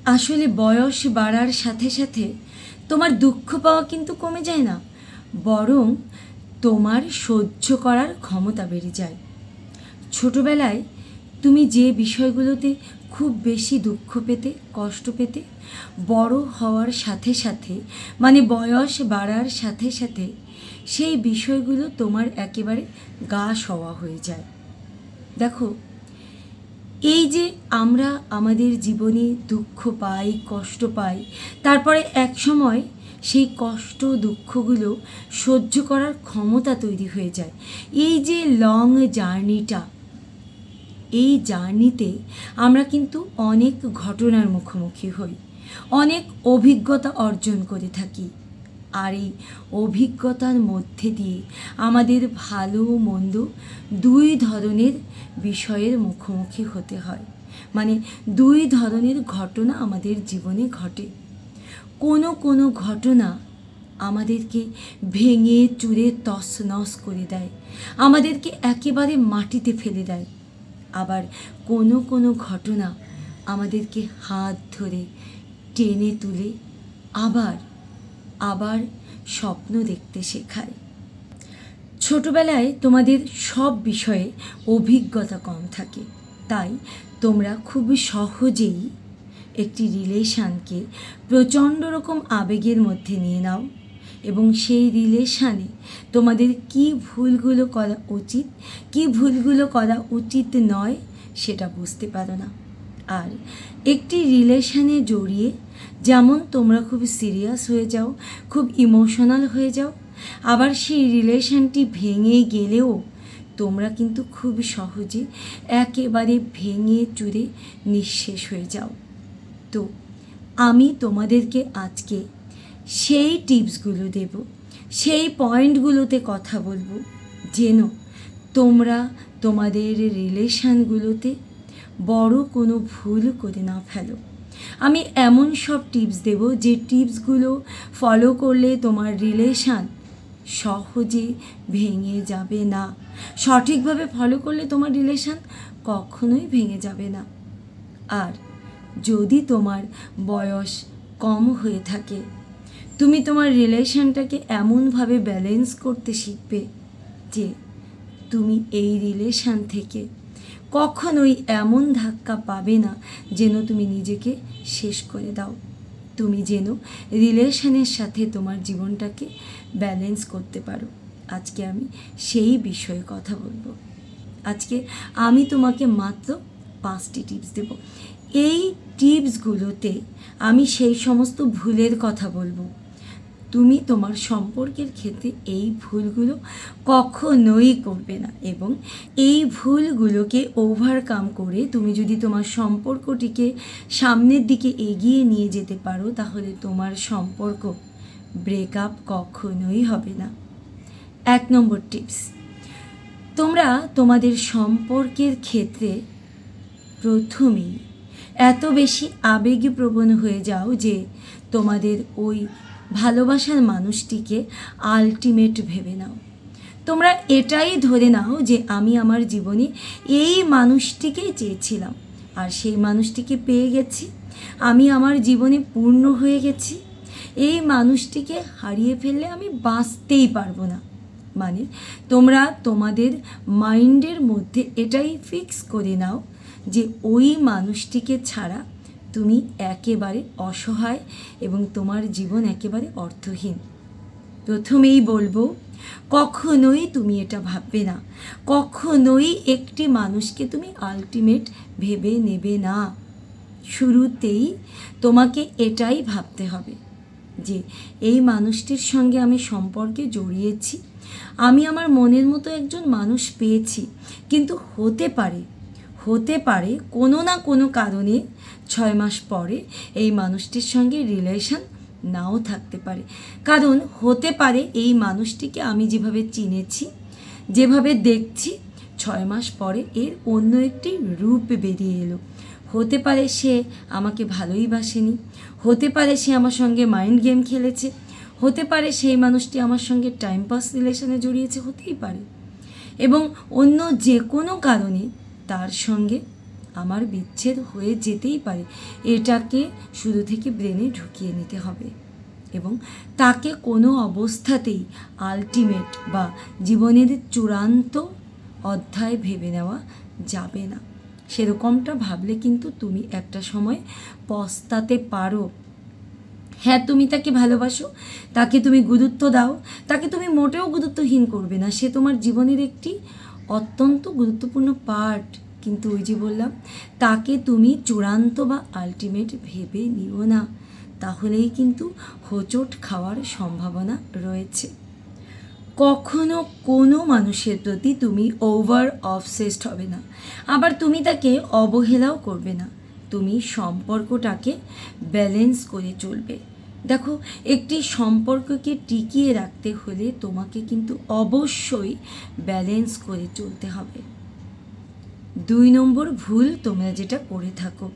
আসলে বয়স বাড়ার সাথে সাথে তোমার দুঃখ পাওয়া কিন্তু কমে যায় না, বরং তোমার সহ্য করার ক্ষমতা বেড়ে যায়। ছোটবেলায় তুমি যে বিষয়গুলোতে খুব বেশি দুঃখ পেতে, কষ্ট পেতে, বড় হওয়ার সাথে সাথে মানে বয়স বাড়ার সাথে সাথে সেই বিষয়গুলো তোমার একেবারে গা সওয়া হয়ে যায়। দেখো, এই যে আমরা আমাদের জীবনে দুঃখ পাই, কষ্ট পাই, তারপরে এক সময় সেই কষ্ট দুঃখগুলো সহ্য করার ক্ষমতা তৈরি হয়ে যায়। এই যে লং জার্নিটা, এই জার্নিতে আমরা কিন্তু অনেক ঘটনার মুখোমুখি হই, অনেক অভিজ্ঞতা অর্জন করে থাকি। আর এই অভিজ্ঞতার মধ্যে দিয়ে আমাদের ভালো মন্দ দুই ধরনের বিষয়ের মুখোমুখি হতে হয়, মানে দুই ধরনের ঘটনা আমাদের জীবনে ঘটে। কোনো কোনো ঘটনা আমাদেরকে ভেঙে চুরে তছনছ করে দেয়, আমাদেরকে একেবারে মাটিতে ফেলে দেয়। আবার কোনো কোনো ঘটনা আমাদেরকে হাত ধরে টেনে তুলে আবার আবার স্বপ্ন দেখতে শেখায়। ছোটবেলায় তোমাদের সব বিষয়ে অভিজ্ঞতা কম থাকে, তাই তোমরা খুব সহজেই একটি রিলেশানকে প্রচণ্ড রকম আবেগের মধ্যে নিয়ে নাও এবং সেই রিলেশানে তোমাদের কী ভুলগুলো করা উচিত, কী ভুলগুলো করা উচিত নয় সেটা বুঝতে পারো না। আর একটি রিলেশানে জড়িয়ে যেমন তোমরা খুব সিরিয়াস হয়ে যাও, খুব ইমোশনাল হয়ে যাও, আবার সেই রিলেশানটি ভেঙে গেলেও তোমরা কিন্তু খুব সহজে একেবারে ভেঙে চুরে নিঃশেষ হয়ে যাও। তো আমি তোমাদেরকে আজকে সেই টিপসগুলো দেব, সেই পয়েন্টগুলোতে কথা বলবো যেন তোমরা তোমাদের রিলেশানগুলোতে বড় কোনো ভুল করে না ফেলো। আমি এমন সব টিপস দেব যে টিপসগুলো ফলো করলে তোমার রিলেশান সহজে ভেঙে যাবে না। সঠিকভাবে ফলো করলে তোমার রিলেশান কখনোই ভেঙে যাবে না। আর যদি তোমার বয়স কম হয়ে থাকে, তুমি তোমার রিলেশানটাকে এমনভাবে ব্যালেন্স করতে শিখবে যে তুমি এই রিলেশান থেকে কখনোই এমন ধাক্কা পাবে না যেন তুমি নিজেকে শেষ করে দাও। তুমি যেন রিলেশানের সাথে তোমার জীবনটাকে ব্যালেন্স করতে পারো। আজকে আমি সেই বিষয়ে কথা বলবো। আজকে আমি তোমাকে মাত্র 5টি টিপস দেব। এই টিপসগুলোতে আমি সেই সমস্ত ভুলের কথা বলবো। তুমি তোমার সম্পর্কের ক্ষেত্রে এই ভুলগুলো কখনোই করবে না এবং এই ভুলগুলোকে ওভারকাম করে তুমি যদি তোমার সম্পর্কটিকে সামনের দিকে এগিয়ে নিয়ে যেতে পারো, তাহলে তোমার সম্পর্ক ব্রেকআপ কখনোই হবে না। 1 নম্বর টিপস, তোমরা তোমাদের সম্পর্কের ক্ষেত্রে প্রথমেই এত বেশি আবেগপ্রবণ হয়ে যাও যে তোমাদের ওই ভালোবাসার মানুষটিকে আলটিমেট ভেবে নাও। তোমরা এটাই ধরে নাও যে আমি আমার জীবনে এই মানুষটিকেই চেয়েছিলাম আর সেই মানুষটিকে পেয়ে গেছি, আমি আমার জীবনে পূর্ণ হয়ে গেছি, এই মানুষটিকে হারিয়ে ফেললে আমি বাঁচতেই পারবো না। মানে তোমরা তোমাদের মাইন্ডের মধ্যে এটাই ফিক্স করে নাও যে ওই মানুষটিকে ছাড়া তুমি একেবারে অসহায় এবং তোমার জীবন একেবারে অর্থহীন। প্রথমেই বলবো, কখনোই তুমি এটা ভাববে না, কখনোই একটি মানুষকে তুমি আলটিমেট ভেবে নেবে না। শুরুতেই তোমাকে এটাই ভাবতে হবে যে এই মানুষটির সঙ্গে আমি সম্পর্কে জড়িয়েছি, আমি আমার মনের মতো একজন মানুষ পেয়েছি, কিন্তু হতে পারে কোনো না কোনো কারণে 6 মাস পরে এই মানুষটির সঙ্গে রিলেশন নাও থাকতে পারে। কারণ হতে পারে এই মানুষটিকে আমি যেভাবে চিনেছি, যেভাবে দেখছি, 6 মাস পরে এর অন্য একটি রূপ বেরিয়ে এলো। হতে পারে সে আমাকে ভালোই বাসেনি, হতে পারে সে আমার সঙ্গে মাইন্ড গেম খেলেছে, হতে পারে সেই মানুষটি আমার সঙ্গে টাইম পাস রিলেশনে জড়িয়েছে, হতেই পারে। এবং অন্য যে কোনো কারণে তার সঙ্গে আমার বিচ্ছেদ হয়ে যেতেই পারে, এটাকে শুরু থেকে ব্রেনে ঢুকিয়ে নিতে হবে এবং তাকে কোনো অবস্থাতেই আলটিমেট বা জীবনের চূড়ান্ত অধ্যায় ভেবে নেওয়া যাবে না। সেরকমটা ভাবলে কিন্তু তুমি একটা সময় পস্তাতে পারো। হ্যাঁ, তুমি তাকে ভালোবাসো, তাকে তুমি গুরুত্ব দাও, তাকে তুমি মোটেও গুরুত্বহীন করবে না, সে তোমার জীবনের একটি অত্যন্ত গুরুত্বপূর্ণ পার্ট। কিন্তু ওই যে বললাম, তাকে তুমি চূড়ান্ত বা আলটিমেট ভেবে নিও না, তাহলেই কিন্তু হোঁচট খাওয়ার সম্ভাবনা রয়েছে। কখনো কোনো মানুষের প্রতি তুমি ওভার অবসেসড হবে না, আবার তুমি তাকে অবহেলাও করবে না। তুমি সম্পর্কটাকে ব্যালেন্স করে চলবে। দেখো, একটি সম্পর্ককে টিকিয়ে রাখতে হলে তোমাকে কিন্তু অবশ্যই ব্যালেন্স করে চলতে হবে। 2 নম্বর ভুল তোমরা যেটা করে থাকো,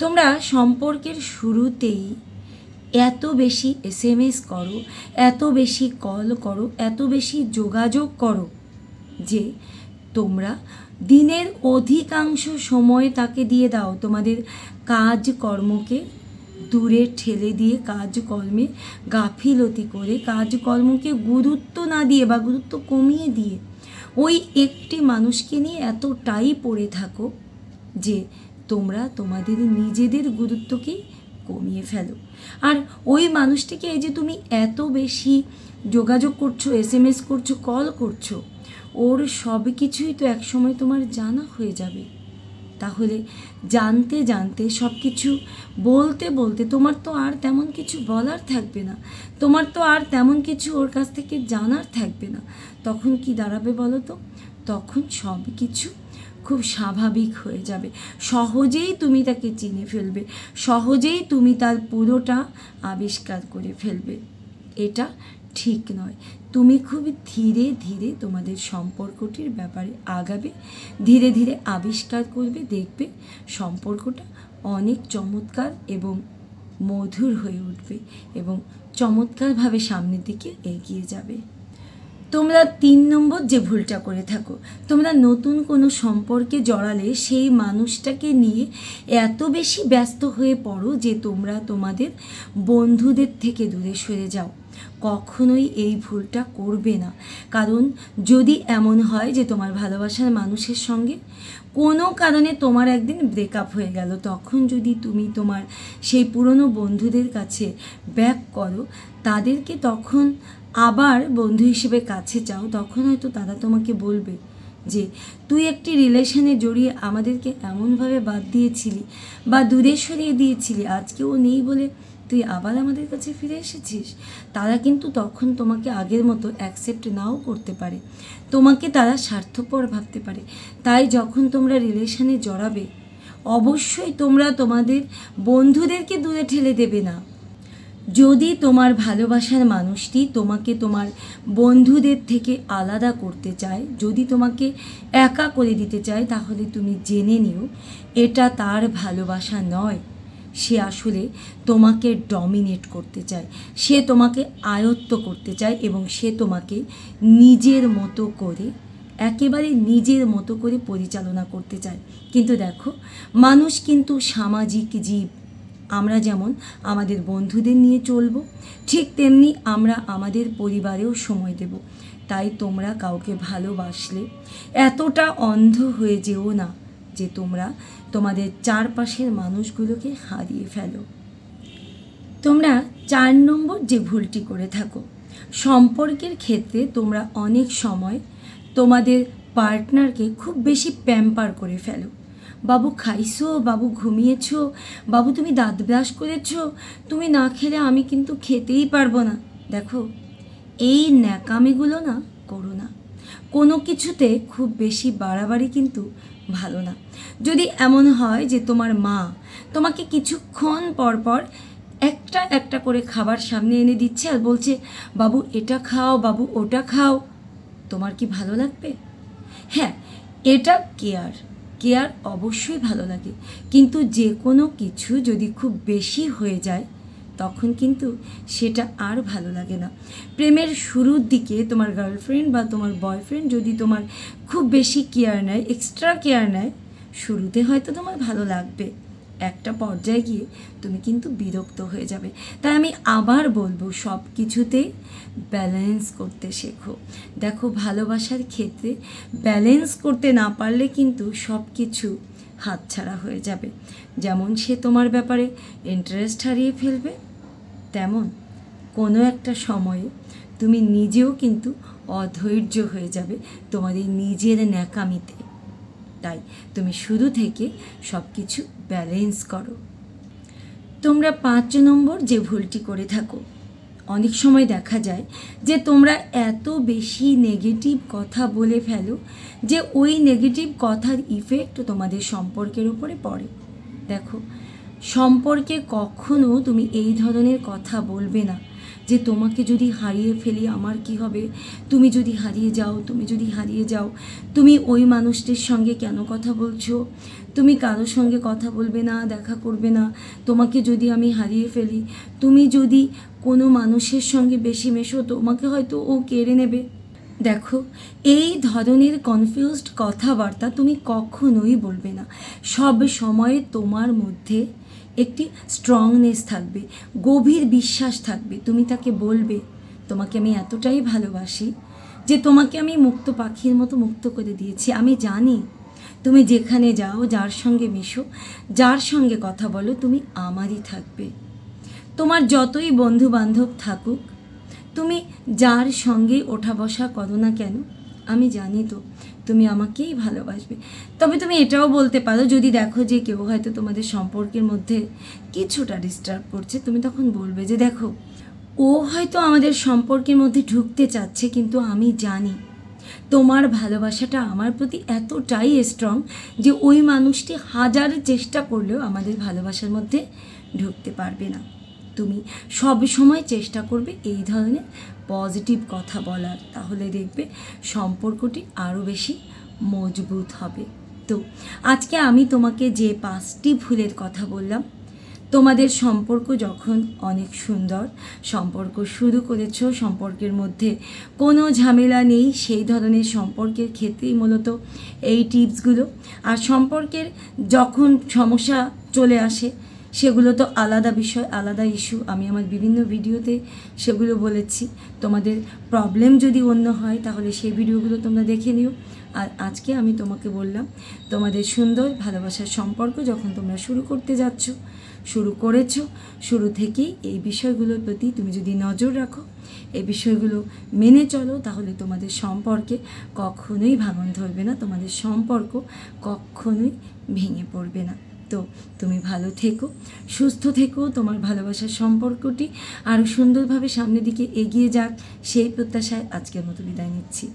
তোমরা সম্পর্কের শুরুতেই এত বেশি SMS করো, এত বেশি কল করো, এত বেশি যোগাযোগ করো যে তোমরা দিনের অধিকাংশ সময় তাকে দিয়ে দাও তোমাদের কাজকর্মকে দূরে ঠেলে দিয়ে, কাজকর্মে গাফিলতি করে, কাজকর্মকে গুরুত্ব না দিয়ে বা গুরুত্ব কমিয়ে দিয়ে ওই একটি মানুষকে নিয়ে এতটাই পড়ে থাকো যে তোমরা তোমাদের নিজেদের গুরুত্বকেই কমিয়ে ফেলো। আর ওই মানুষটিকে এই যে তুমি এত বেশি যোগাযোগ করছো, SMS করছো, কল করছো, ওর সব কিছুই তো একসময় তোমার জানা হয়ে যাবে। তাহলে জানতে জানতে সব কিছু বলতে বলতে তোমার তো আর তেমন কিছু বলার থাকবে না, তোমার তো আর তেমন কিছু ওর কাছ থেকে জানার থাকবে না। তখন কি দাঁড়াবে বলো তো? তখন সব কিছু খুব স্বাভাবিক হয়ে যাবে, সহজেই তুমি তাকে চিনে ফেলবে, সহজেই তুমি তার পুরোটা আবিষ্কার করে ফেলবে। এটা ঠিক নয়। তুমি খুব ধীরে ধীরে তোমাদের সম্পর্কটির ব্যাপারে আগাবে, ধীরে ধীরে আবিষ্কার করবে, দেখবে সম্পর্কটা অনেক চমৎকার এবং মধুর হয়ে উঠবে এবং চমৎকারভাবে সামনের দিকে এগিয়ে যাবে। তোমরা 3 নম্বর যে ভুলটা করে থাকো, তোমরা নতুন কোনো সম্পর্কে জড়ালে সেই মানুষটাকে নিয়ে এত বেশি ব্যস্ত হয়ে পড়ো যে তোমরা তোমাদের বন্ধুদের থেকে দূরে সরে যাও। কখনোই এই ভুলটা করবে না, কারণ যদি এমন হয় যে তোমার ভালোবাসার মানুষের সঙ্গে কোনো কারণে তোমার একদিন ব্রেকআপ হয়ে গেল, তখন যদি তুমি তোমার সেই পুরনো বন্ধুদের কাছে ব্যাক করো, তাদেরকে তখন আবার বন্ধু হিসেবে কাছে চাও, তখন হয়তো তারা তোমাকে বলবে যে তুই একটি রিলেশনে জড়িয়ে আমাদেরকে এমনভাবে বাদ দিয়েছিলি বা দূরে সরিয়ে দিয়েছিলি, আজকে ও নেই বলে তুই আবার আমাদের কাছে ফিরে এসেছিস। তারা কিন্তু তখন তোমাকে আগের মতো অ্যাকসেপ্ট নাও করতে পারে, তোমাকে তারা স্বার্থপর ভাবতে পারে। তাই যখন তোমরা রিলেশনে জড়াবে, অবশ্যই তোমরা তোমাদের বন্ধুদেরকে দূরে ঠেলে দেবে না। যদি তোমার ভালোবাসার মানুষটি তোমাকে তোমার বন্ধুদের থেকে আলাদা করতে চায়, যদি তোমাকে একা করে দিতে চায়, তাহলে তুমি জেনে নিও এটা তার ভালোবাসা নয়। সে আসলে তোমাকে ডমিনেট করতে চায়, সে তোমাকে আয়ত্ত করতে চায় এবং সে তোমাকে নিজের মতো করে, একেবারে নিজের মতো করে পরিচালনা করতে চায়। কিন্তু দেখো, মানুষ কিন্তু সামাজিক জীব। আমরা যেমন আমাদের বন্ধুদের নিয়ে চলবো, ঠিক তেমনি আমরা আমাদের পরিবারেও সময় দেব। তাই তোমরা কাউকে ভালোবাসলে এতটা অন্ধ হয়ে যেও না যে তোমরা তোমাদের চারপাশের মানুষগুলোকে হারিয়ে ফেলো। তোমরা 4 নম্বর যে ভুলটি করে থাকো, সম্পর্কের ক্ষেত্রে তোমরা অনেক সময় তোমাদের পার্টনারকে খুব বেশি প্যাম্পার করে ফেলো। বাবু খাইছো, বাবু ঘুমিয়েছো, বাবু তুমি দাঁত ব্রাশ করেছো, তুমি না খেলে আমি কিন্তু খেতেই পারবো না। দেখো, এই ন্যাকামিগুলো না করো না। কোনো কিছুতে খুব বেশি বাড়াবাড়ি কিন্তু ভালো না। যদি এমন হয় যে তোমার মা তোমাকে কিছুক্ষণ পর পর একটা একটা করে খাবার সামনে এনে দিচ্ছে আর বলছে বাবু এটা খাও, বাবু ওটা খাও, তোমার কি ভালো লাগবে? হ্যাঁ, এটা কেয়ার অবশ্যই ভালো লাগে, কিন্তু যে কোনো কিছু যদি খুব বেশি হয়ে যায় তখন কিন্তু সেটা আর ভালো লাগে না। প্রেমের শুরুর দিকে তোমার গার্লফ্রেন্ড বা তোমার বয়ফ্রেন্ড যদি তোমার খুব বেশি কেয়ার নেয়, এক্সট্রা কেয়ার নেয়, শুরুতে হয়তো তোমার ভালো লাগবে, একটা পর্যায়ে গিয়ে তুমি কিন্তু বিরক্ত হয়ে যাবে। তাই আমি আবার বলবো, সব কিছুতে ব্যালেন্স করতে শেখো। দেখো, ভালোবাসার ক্ষেত্রে ব্যালেন্স করতে না পারলে কিন্তু সব কিছু হাতছাড়া হয়ে যাবে। যেমন সে তোমার ব্যাপারে ইন্টারেস্ট হারিয়ে ফেলবে, তেমন কোনো একটা সময়ে তুমি নিজেও কিন্তু অধৈর্য হয়ে যাবে তোমার এই নিজের ন্যাকামিতে। তাই তুমি শুরু থেকে সব কিছু ব্যালেন্স করো। তোমরা 5 নম্বর যে ভুলটি করে থাকো, অনেক সময় দেখা যায় যে তোমরা এত বেশি নেগেটিভ কথা বলে ফেলো যে ওই নেগেটিভ কথার ইফেক্ট তোমাদের সম্পর্কের উপরে পড়ে। দেখো, সম্পর্কে কখনো তুমি এই ধরনের কথা বলবে না যে তোমাকে যদি হারিয়ে ফেলি আমার কি হবে, তুমি যদি হারিয়ে যাও, তুমি যদি হারিয়ে যাও, তুমি ওই মানুষটির সঙ্গে কেন কথা বলছো, তুমি কারোর সঙ্গে কথা বলবে না, দেখা করবে না, তোমাকে যদি আমি হারিয়ে ফেলি, তুমি যদি কোনো মানুষের সঙ্গে বেশি মেশো তোমাকে হয়তো ও কেড়ে নেবে। দেখো, এই ধরনের কনফিউজড কথাবার্তা তুমি কখনোই বলবে না। সব সময় তোমার মধ্যে একটি স্ট্রংনেস থাকবে, গভীর বিশ্বাস থাকবে। তুমি তাকে বলবে, তোমাকে আমি এতটাই ভালোবাসি যে তোমাকে আমি মুক্ত পাখির মতো মুক্ত করে দিয়েছি। আমি জানি তুমি যেখানে যাও, যার সঙ্গে মেশো, যার সঙ্গে কথা বলো, তুমি আমারই থাকবে। তোমার যতই বন্ধু বান্ধব থাকুক, তুমি যার সঙ্গে ওঠা বসা করো না কেন, আমি জানি তো তুমি আমাকেই ভালোবাসবে। তবে তুমি এটাও বলতে পারো, যদি দেখো যে কেউ হয়তো তোমাদের সম্পর্কের মধ্যে কিছুটা ডিস্টার্ব করছে, তুমি তখন বলবে যে দেখো, ও হয়তো আমাদের সম্পর্কের মধ্যে ঢুকতে চাচ্ছে, কিন্তু আমি জানি তোমার ভালোবাসাটা আমার প্রতি এতটাই স্ট্রং যে ওই মানুষটি হাজার চেষ্টা করলেও আমাদের ভালোবাসার মধ্যে ঢুকতে পারবে না। তুমি সব সময় চেষ্টা করবে এই ধরনের পজিটিভ কথা বলার, তাহলে দেখবে সম্পর্কটি আরও বেশি মজবুত হবে। তো আজকে আমি তোমাকে যে 5টি ভুলের কথা বললাম, তোমাদের সম্পর্ক যখন অনেক সুন্দর, সম্পর্ক শুরু করেছো, সম্পর্কের মধ্যে কোনো ঝামেলা নেই, সেই ধরনের সম্পর্কের ক্ষেত্রেই মূলত এই টিপসগুলো। আর সম্পর্কের যখন সমস্যা চলে আসে, সেগুলো তো আলাদা বিষয়, আলাদা ইস্যু, আমি আমার বিভিন্ন ভিডিওতে সেগুলো বলেছি। তোমাদের প্রবলেম যদি অন্য হয় তাহলে সেই ভিডিওগুলো তোমরা দেখে নিও। আর আজকে আমি তোমাকে বললাম, তোমাদের সুন্দর ভালোবাসার সম্পর্ক যখন তোমরা শুরু করতে যাচ্ছ, শুরু করেছো, শুরু থেকেই এই বিষয়গুলোর প্রতি তুমি যদি নজর রাখো, এই বিষয়গুলো মেনে চলো, তাহলে তোমাদের সম্পর্কে কখনোই ভাঙন ধরবে না, তোমাদের সম্পর্ক কখনোই ভেঙে পড়বে না। তো তুমি ভালো থেকো, সুস্থ থেকো, তোমার ভালোবাসার সম্পর্কটি আরও সুন্দরভাবে সামনের দিকে এগিয়ে যাক, সেই প্রত্যাশায় আজকের মতো বিদায় নিচ্ছি।